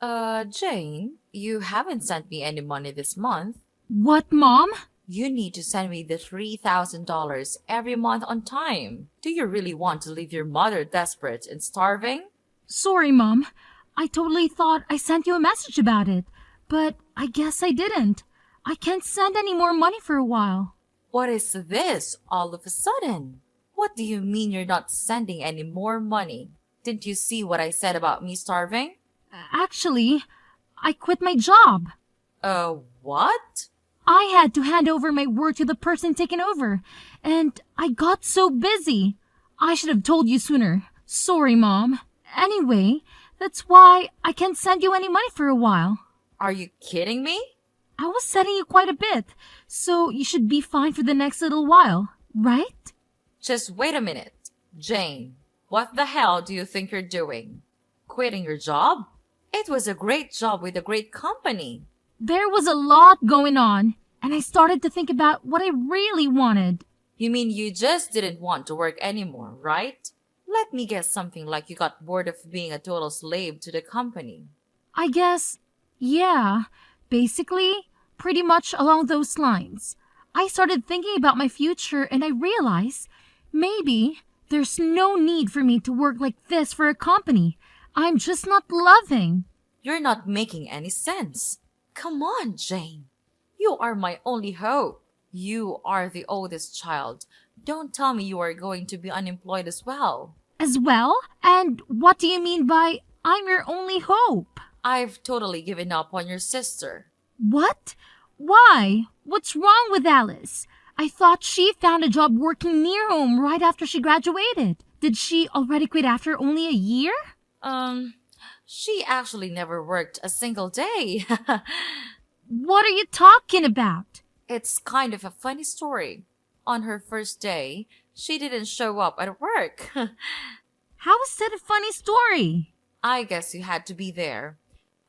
Jane, you haven't sent me any money this month. What, Mom? You need to send me the $3,000 every month on time. Do you really want to leave your mother desperate and starving? Sorry, Mom. I totally thought I sent you a message about it, but I guess I didn't. I can't send any more money for a while. What is this all of a sudden? What do you mean you're not sending any more money? Didn't you see what I said about me starving? Actually, I quit my job. What? I had to hand over my work to the person taking over, and I got so busy. I should have told you sooner. Sorry, Mom. Anyway, that's why I can't send you any money for a while. Are you kidding me? I was sending you quite a bit, so you should be fine for the next little while, right? Just wait a minute. Jane, what the hell do you think you're doing? Quitting your job? It was a great job with a great company. There was a lot going on, and I started to think about what I really wanted. You mean you just didn't want to work anymore, right? Let me guess something like you got bored of being a total slave to the company. I guess, yeah, basically, pretty much along those lines. I started thinking about my future and I realized maybe there's no need for me to work like this for a company I'm just not loving. You're not making any sense. Come on, Jane. You are my only hope. You are the oldest child. Don't tell me you are going to be unemployed as well. As well? And what do you mean by I'm your only hope? I've totally given up on your sister. What? Why? What's wrong with Alice? I thought she found a job working near home right after she graduated. Did she already quit after only a year? She actually never worked a single day. What are you talking about? It's kind of a funny story. On her first day, she didn't show up at work. How is that a funny story? I guess you had to be there.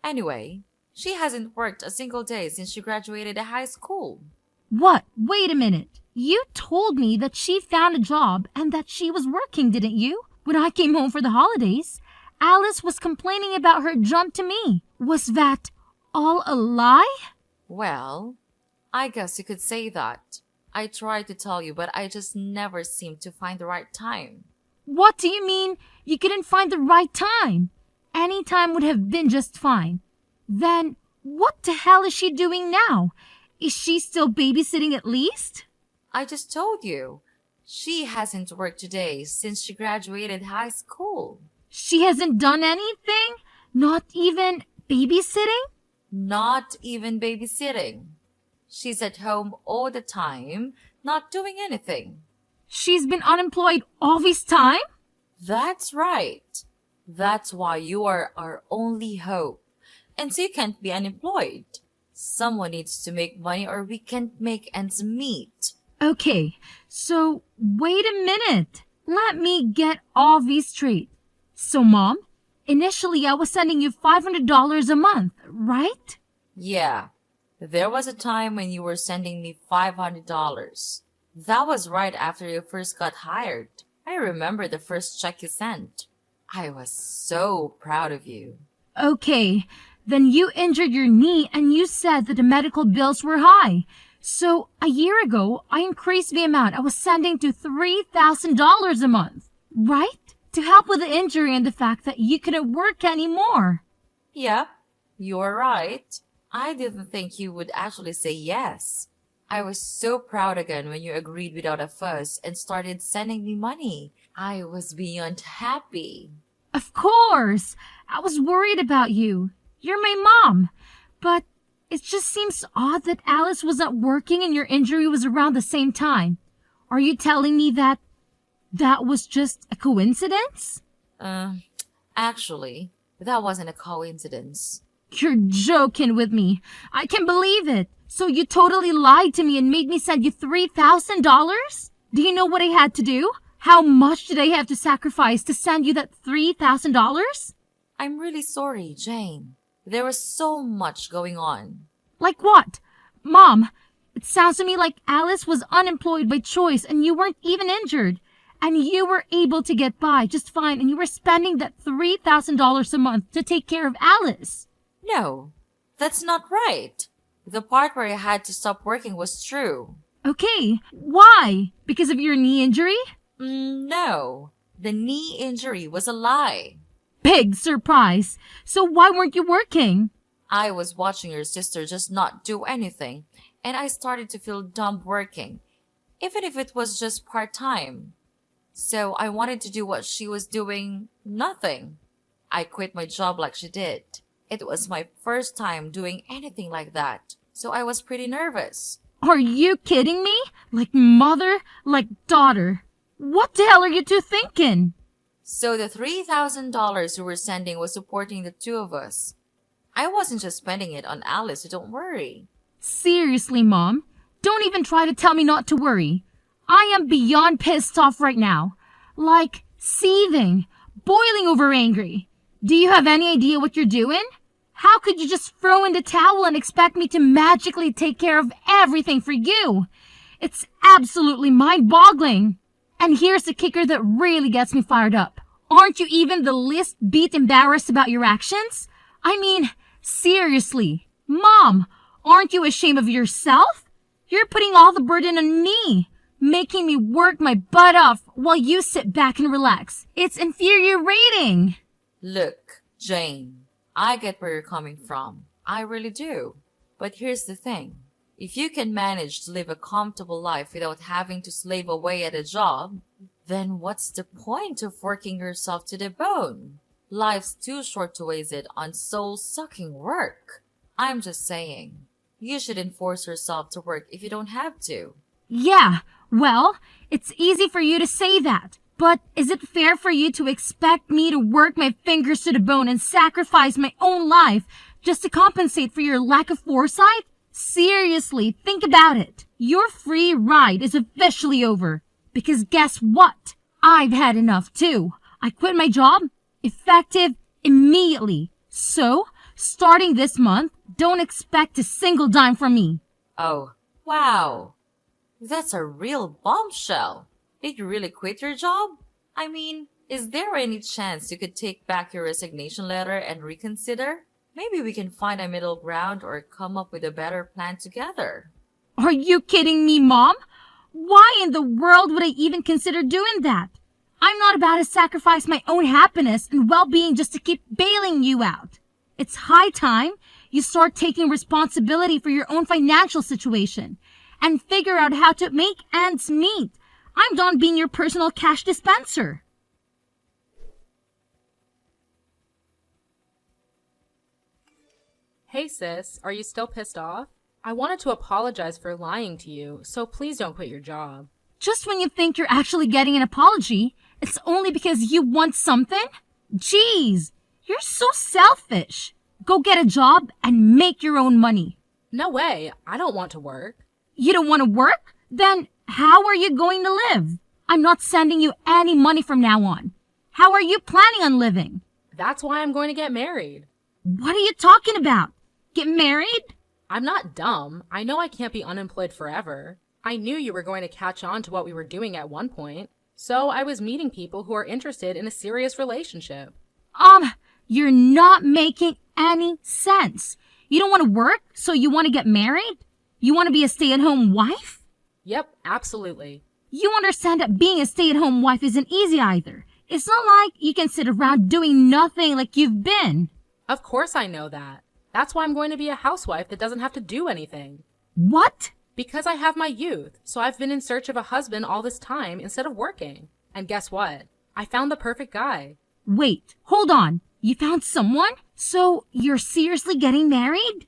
Anyway, she hasn't worked a single day since she graduated high school. What? Wait a minute. You told me that she found a job and that she was working, didn't you? When I came home for the holidays, Alice was complaining about her jump to me. Was that all a lie? Well, I guess you could say that. I tried to tell you, but I just never seemed to find the right time. What do you mean you couldn't find the right time? Any time would have been just fine. Then what the hell is she doing now? Is she still babysitting at least? I just told you. She hasn't worked today since she graduated high school. She hasn't done anything? Not even babysitting? Not even babysitting. She's at home all the time, not doing anything. She's been unemployed all this time? That's right. That's why you are our only hope. And so you can't be unemployed. Someone needs to make money or we can't make ends meet. Okay, so wait a minute. Let me get all these straight. So, Mom, initially I was sending you $500 a month, right? Yeah. There was a time when you were sending me $500. That was right after you first got hired. I remember the first check you sent. I was so proud of you. Okay, then you injured your knee and you said that the medical bills were high. So a year ago, I increased the amount I was sending to $3,000 a month, right? To help with the injury and the fact that you couldn't work anymore. Yep, you're right. I didn't think you would actually say yes. I was so proud again when you agreed without a fuss and started sending me money. I was beyond happy. Of course! I was worried about you. You're my mom. But it just seems odd that Alice was not working and your injury was around the same time. Are you telling me that was just a coincidence? Actually, that wasn't a coincidence. You're joking with me. I can't believe it. So you totally lied to me and made me send you $3,000? Do you know what I had to do? How much did I have to sacrifice to send you that $3,000? I'm really sorry, Jane. There was so much going on. Like what? Mom, it sounds to me like Alice was unemployed by choice and you weren't even injured. And you were able to get by just fine and you were spending that $3,000 a month to take care of Alice. No, that's not right. The part where I had to stop working was true. Okay, why? Because of your knee injury? No, the knee injury was a lie. Big surprise. So why weren't you working? I was watching your sister just not do anything, and I started to feel dumb working, even if it was just part time. So I wanted to do what she was doing, nothing. I quit my job like she did. It was my first time doing anything like that, so I was pretty nervous. Are you kidding me? Like mother, like daughter. What the hell are you two thinking? So the $3,000 you were sending was supporting the two of us. I wasn't just spending it on Alice, so don't worry. Seriously, Mom, don't even try to tell me not to worry. I am beyond pissed off right now. Like, seething, boiling over angry. Do you have any idea what you're doing? How could you just throw in the towel and expect me to magically take care of everything for you? It's absolutely mind-boggling. And here's the kicker that really gets me fired up. Aren't you even the least bit embarrassed about your actions? I mean, seriously, Mom, aren't you ashamed of yourself? You're putting all the burden on me, making me work my butt off while you sit back and relax. It's infuriating. Look, Jane, I get where you're coming from. I really do. But here's the thing. If you can manage to live a comfortable life without having to slave away at a job, then what's the point of working yourself to the bone? Life's too short to waste it on soul-sucking work. I'm just saying, you shouldn't force yourself to work if you don't have to. Yeah, well, it's easy for you to say that. But is it fair for you to expect me to work my fingers to the bone and sacrifice my own life just to compensate for your lack of foresight? Seriously, think about it. Your free ride is officially over. Because guess what? I've had enough too. I quit my job, effective immediately. So, starting this month, don't expect a single dime from me. Oh, wow. That's a real bombshell. Did you really quit your job? I mean, is there any chance you could take back your resignation letter and reconsider? Maybe we can find a middle ground or come up with a better plan together. Are you kidding me, Mom? Why in the world would I even consider doing that? I'm not about to sacrifice my own happiness and well-being just to keep bailing you out. It's high time you start taking responsibility for your own financial situation and figure out how to make ends meet. I'm done being your personal cash dispenser. Hey sis, are you still pissed off? I wanted to apologize for lying to you, so please don't quit your job. Just when you think you're actually getting an apology, it's only because you want something? Jeez, you're so selfish. Go get a job and make your own money. No way, I don't want to work. You don't want to work? Then how are you going to live? I'm not sending you any money from now on. How are you planning on living? That's why I'm going to get married. What are you talking about? Get married? I'm not dumb. I know I can't be unemployed forever. I knew you were going to catch on to what we were doing at one point. So I was meeting people who are interested in a serious relationship. You're not making any sense. You don't want to work, so you want to get married? You want to be a stay-at-home wife? Yep, absolutely. You understand that being a stay-at-home wife isn't easy either. It's not like you can sit around doing nothing like you've been. Of course I know that. That's why I'm going to be a housewife that doesn't have to do anything. What? Because I have my youth, so I've been in search of a husband all this time instead of working. And guess what? I found the perfect guy. Wait, hold on. You found someone? So you're seriously getting married?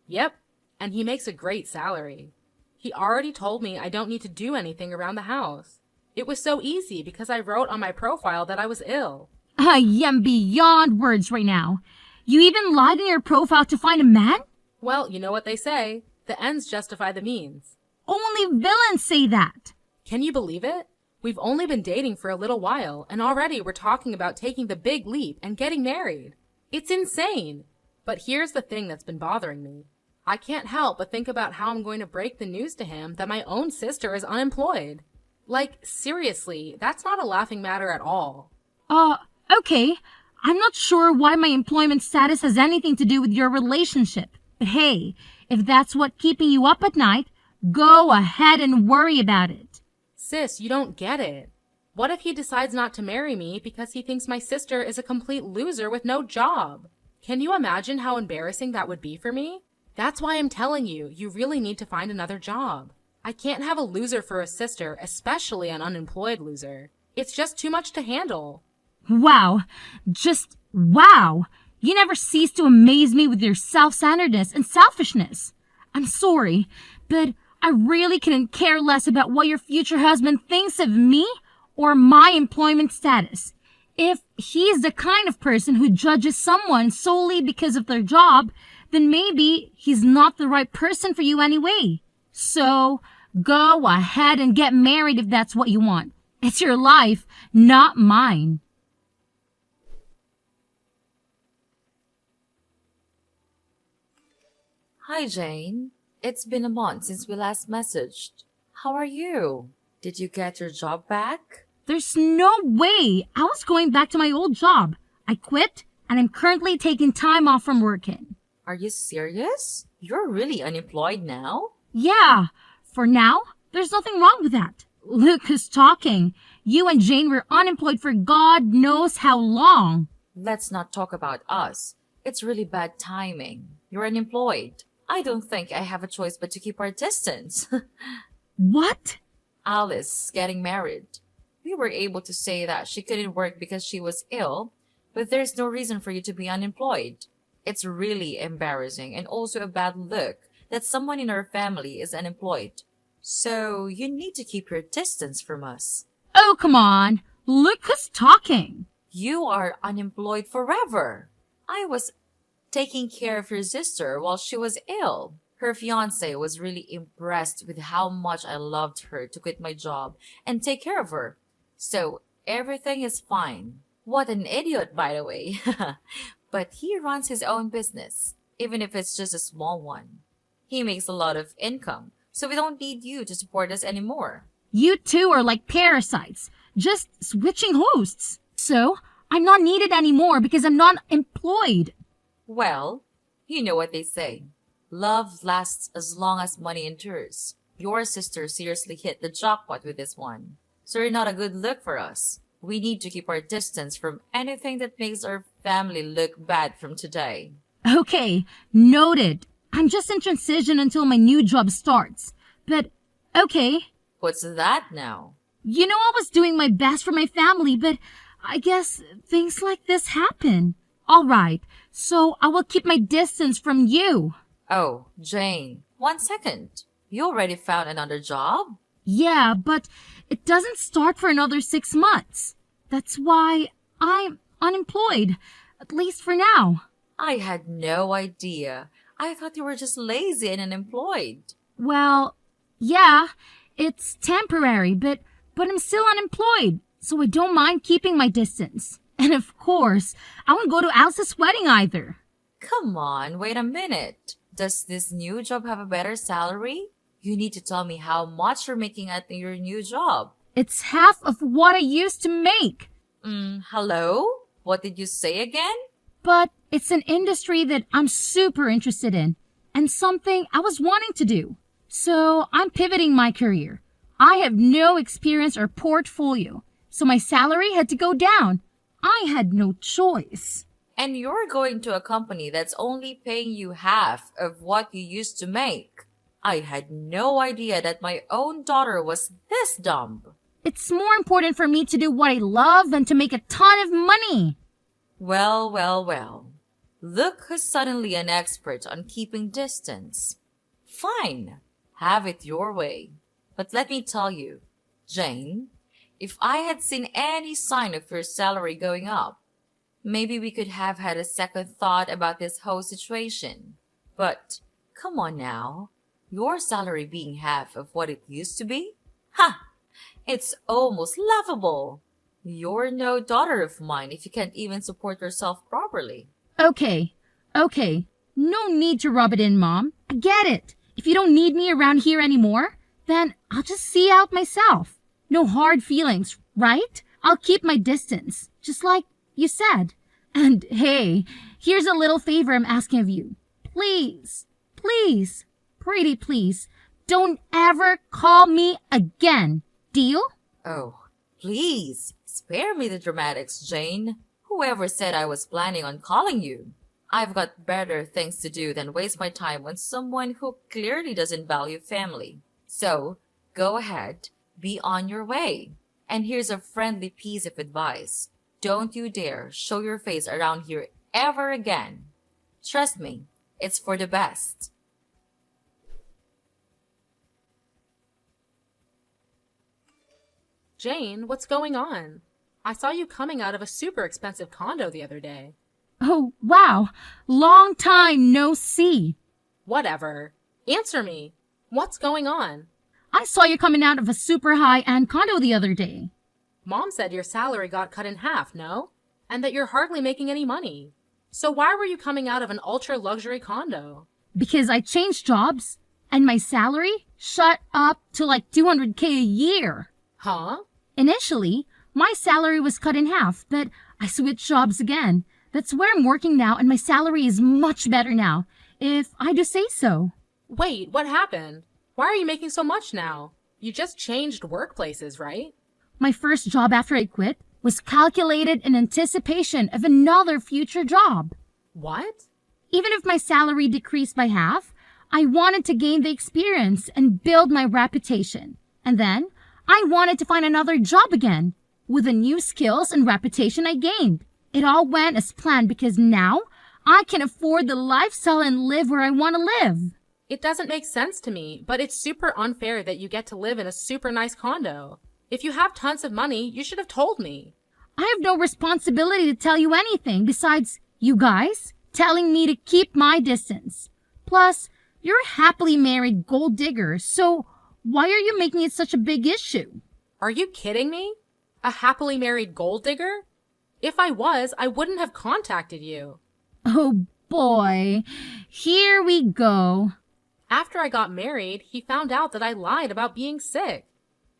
Yep, and he makes a great salary. He already told me I don't need to do anything around the house. It was so easy because I wrote on my profile that I was ill. I am beyond words right now. You even lied in your profile to find a man? Well, you know what they say. The ends justify the means. Only villains say that. Can you believe it? We've only been dating for a little while, and already we're talking about taking the big leap and getting married. It's insane. But here's the thing that's been bothering me. I can't help but think about how I'm going to break the news to him that my own sister is unemployed. Like, seriously, that's not a laughing matter at all. Okay. I'm not sure why my employment status has anything to do with your relationship. But hey, if that's what keeping you up at night, go ahead and worry about it. Sis, you don't get it. What if he decides not to marry me because he thinks my sister is a complete loser with no job? Can you imagine how embarrassing that would be for me? That's why I'm telling you, you really need to find another job. I can't have a loser for a sister, especially an unemployed loser. It's just too much to handle. Wow. Just wow. You never cease to amaze me with your self-centeredness and selfishness. I'm sorry, but I really couldn't care less about what your future husband thinks of me or my employment status. If he's the kind of person who judges someone solely because of their job, then maybe he's not the right person for you anyway. So go ahead and get married if that's what you want. It's your life, not mine. Hi, Jane. It's been a month since we last messaged. How are you? Did you get your job back? There's no way. I was going back to my old job. I quit, and I'm currently taking time off from working. Are you serious? You're really unemployed now? Yeah, for now, there's nothing wrong with that. Look who's talking. You and Jane were unemployed for God knows how long. Let's not talk about us. It's really bad timing. You're unemployed. I don't think I have a choice but to keep our distance. What? Alice getting married. We were able to say that she couldn't work because she was ill, but there's no reason for you to be unemployed. It's really embarrassing and also a bad look that someone in our family is unemployed. So you need to keep your distance from us. Oh, come on. Look who's talking. You are unemployed forever. I was taking care of your sister while she was ill. Her fiance was really impressed with how much I loved her to quit my job and take care of her. So everything is fine. What an idiot, by the way. But he runs his own business, even if it's just a small one. He makes a lot of income, so we don't need you to support us anymore. You two are like parasites, just switching hosts. So I'm not needed anymore because I'm not employed. Well, you know what they say. Love lasts as long as money endures. Your sister seriously hit the jackpot with this one. So you're not a good look for us. We need to keep our distance from anything that makes our family look bad from today. Okay, noted. I'm just in transition until my new job starts. But, okay. What's that now? You know I was doing my best for my family, but I guess things like this happen. All right, so I will keep my distance from you. Oh, Jane, 1 second. You already found another job? Yeah, but it doesn't start for another 6 months. That's why I'm unemployed, at least for now. I had no idea. I thought you were just lazy and unemployed. Well, yeah, it's temporary, but I'm still unemployed, so I don't mind keeping my distance. And of course, I won't go to Alice's wedding either. Come on, wait a minute. Does this new job have a better salary? You need to tell me how much you're making at your new job. It's half of what I used to make. Hello? What did you say again? But it's an industry that I'm super interested in and something I was wanting to do. So I'm pivoting my career. I have no experience or portfolio, so my salary had to go down. I had no choice. And you're going to a company that's only paying you half of what you used to make. I had no idea that my own daughter was this dumb. It's more important for me to do what I love than to make a ton of money. Well, well, well. Look who's suddenly an expert on keeping distance. Fine, have it your way. But let me tell you, Jane, if I had seen any sign of your salary going up, maybe we could have had a second thought about this whole situation. But come on now, your salary being half of what it used to be? Ha! It's almost laughable. You're no daughter of mine if you can't even support yourself properly. Okay. No need to rub it in, Mom. I get it. If you don't need me around here anymore, then I'll just see out myself. No hard feelings, right? I'll keep my distance, just like you said. And hey, here's a little favor I'm asking of you. Please, please, pretty please, don't ever call me again. Deal? Oh, please, spare me the dramatics, Jane. Whoever said I was planning on calling you? I've got better things to do than waste my time on someone who clearly doesn't value family. So, go ahead, be on your way. And here's a friendly piece of advice. Don't you dare show your face around here ever again. Trust me, it's for the best. Jane, what's going on? I saw you coming out of a super expensive condo the other day. Oh, wow. Long time no see. Whatever. Answer me. What's going on? I saw you coming out of a super high-end condo the other day. Mom said your salary got cut in half, no? And that you're hardly making any money. So why were you coming out of an ultra-luxury condo? Because I changed jobs and my salary shot up to like $200K a year. Huh? Initially, my salary was cut in half, but I switched jobs again. That's where I'm working now, and my salary is much better now, if I do say so. Wait, what happened? Why are you making so much now? You just changed workplaces, right? My first job after I quit was calculated in anticipation of another future job. What? Even if my salary decreased by half, I wanted to gain the experience and build my reputation. And then, I wanted to find another job again, with the new skills and reputation I gained. It all went as planned because now I can afford the lifestyle and live where I want to live. It doesn't make sense to me, but it's super unfair that you get to live in a super nice condo. If you have tons of money, you should have told me. I have no responsibility to tell you anything besides you guys telling me to keep my distance. Plus, you're a happily married gold digger, so why are you making it such a big issue? Are you kidding me? A happily married gold digger? If I was, I wouldn't have contacted you. Oh boy, here we go. After I got married, he found out that I lied about being sick.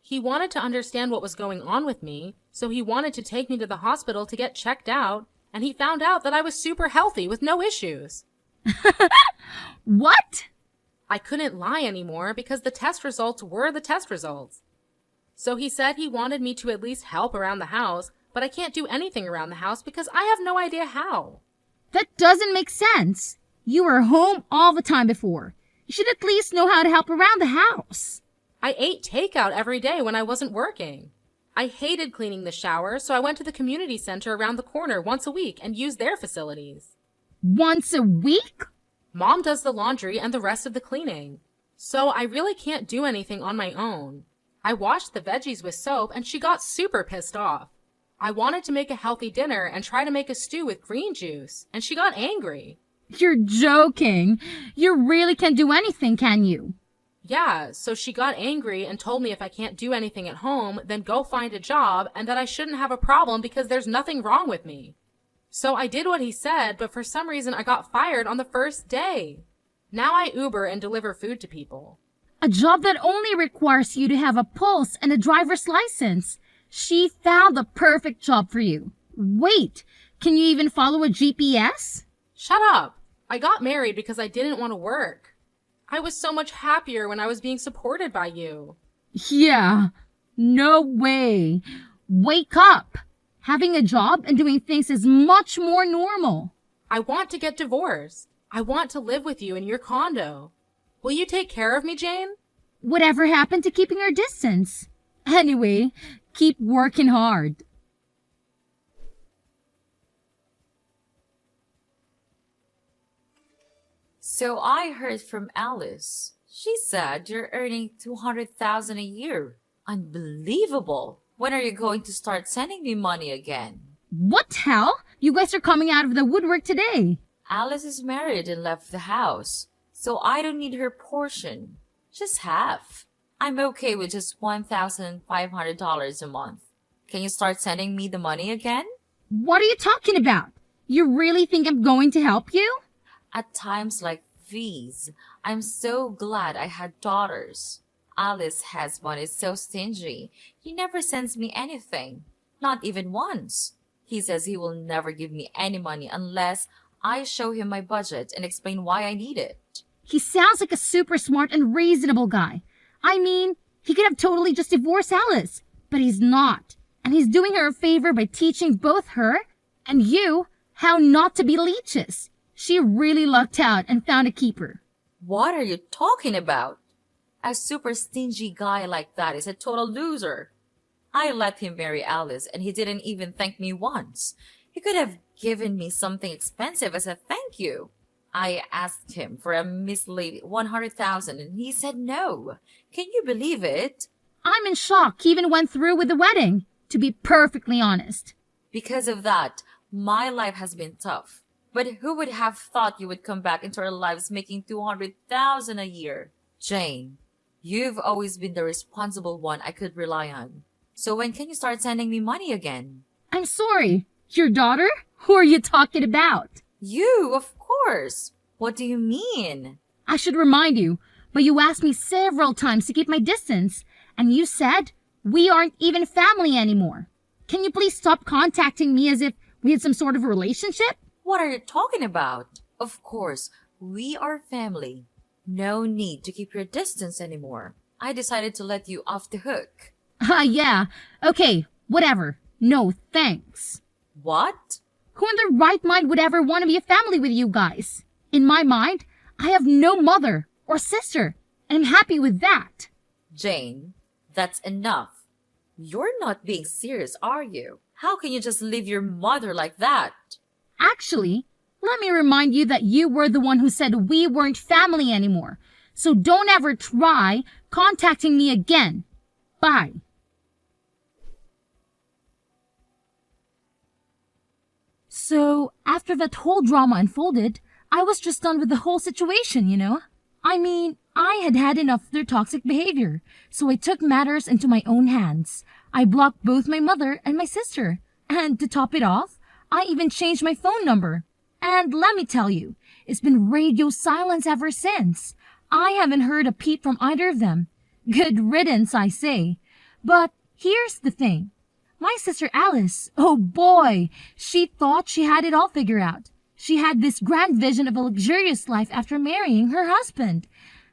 He wanted to understand what was going on with me, so he wanted to take me to the hospital to get checked out, and he found out that I was super healthy with no issues. What? I couldn't lie anymore because the test results were the test results. So he said he wanted me to at least help around the house, but I can't do anything around the house because I have no idea how. That doesn't make sense. You were home all the time before. You should at least know how to help around the house. I ate takeout every day when I wasn't working. I hated cleaning the shower, so I went to the community center around the corner once a week and used their facilities. Once a week? Mom does the laundry and the rest of the cleaning. So I really can't do anything on my own. I washed the veggies with soap and she got super pissed off. I wanted to make a healthy dinner and try to make a stew with green juice, and she got angry. You're joking. You really can't do anything, can you? Yeah, so she got angry and told me if I can't do anything at home, then go find a job and that I shouldn't have a problem because there's nothing wrong with me. So I did what he said, but for some reason I got fired on the first day. Now I Uber and deliver food to people. A job that only requires you to have a pulse and a driver's license. She found the perfect job for you. Wait, can you even follow a GPS? Shut up! I got married because I didn't want to work. I was so much happier when I was being supported by you. Yeah, no way. Wake up. Having a job and doing things is much more normal. I want to get divorced. I want to live with you in your condo. Will you take care of me, Jane? Whatever happened to keeping our distance? Anyway, keep working hard. So I heard from Alice. She said you're earning 200,000 a year. Unbelievable. When are you going to start sending me money again? What hell? You guys are coming out of the woodwork today. Alice is married and left the house, so I don't need her portion. Just half. I'm okay with just $1,500 a month. Can you start sending me the money again? What are you talking about? You really think I'm going to help you? At times like these, I'm so glad I had daughters. Alice's husband is so stingy. He never sends me anything. Not even once. He says he will never give me any money unless I show him my budget and explain why I need it. He sounds like a super smart and reasonable guy. I mean, he could have totally just divorced Alice, but he's not. And he's doing her a favor by teaching both her and you how not to be leeches. She really lucked out and found a keeper. What are you talking about? A super stingy guy like that is a total loser. I let him marry Alice and he didn't even thank me once. He could have given me something expensive as a thank you. I asked him for a measly 100,000 and he said no. Can you believe it? I'm in shock he even went through with the wedding, to be perfectly honest. Because of that, my life has been tough. But who would have thought you would come back into our lives making 200,000 a year? Jane, you've always been the responsible one I could rely on. So when can you start sending me money again? I'm sorry. Your daughter? Who are you talking about? You, of course. What do you mean? I should remind you, but you asked me several times to keep my distance, and you said we aren't even family anymore. Can you please stop contacting me as if we had some sort of relationship? What are you talking about? Of course, we are family. No need to keep your distance anymore. I decided to let you off the hook. Yeah. Okay, whatever. No, thanks. What? Who in their right mind would ever want to be a family with you guys? In my mind, I have no mother or sister, and I'm happy with that. Jane, that's enough. You're not being serious, are you? How can you just leave your mother like that? Actually, let me remind you that you were the one who said we weren't family anymore. So don't ever try contacting me again. Bye. So, after that whole drama unfolded, I was just done with the whole situation, you know? I mean, I had had enough of their toxic behavior, so I took matters into my own hands. I blocked both my mother and my sister. And to top it off, I even changed my phone number. And let me tell you, it's been radio silence ever since. I haven't heard a peep from either of them. Good riddance, I say. But here's the thing. My sister Alice, oh boy, she thought she had it all figured out. She had this grand vision of a luxurious life after marrying her husband.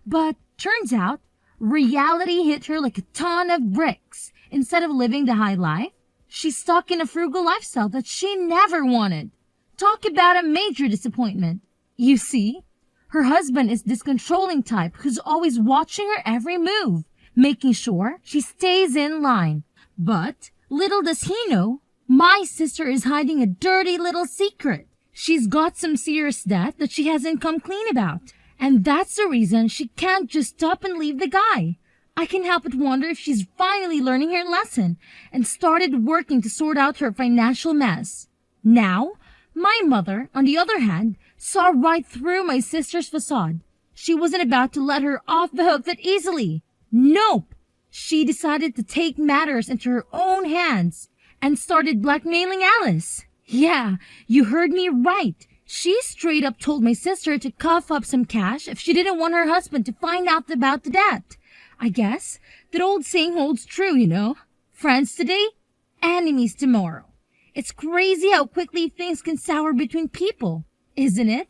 But turns out, reality hit her like a ton of bricks. Instead of living the high life, she's stuck in a frugal lifestyle that she never wanted. Talk about a major disappointment. You see, her husband is this controlling type who's always watching her every move, making sure she stays in line. But little does he know, my sister is hiding a dirty little secret. She's got some serious debt that she hasn't come clean about. And that's the reason she can't just stop and leave the guy. I can help but wonder if she's finally learning her lesson and started working to sort out her financial mess. Now, my mother, on the other hand, saw right through my sister's facade. She wasn't about to let her off the hook that easily. Nope. She decided to take matters into her own hands and started blackmailing Alice. Yeah, you heard me right. She straight up told my sister to cough up some cash if she didn't want her husband to find out about the debt. I guess that old saying holds true, you know. Friends today, enemies tomorrow. It's crazy how quickly things can sour between people, isn't it?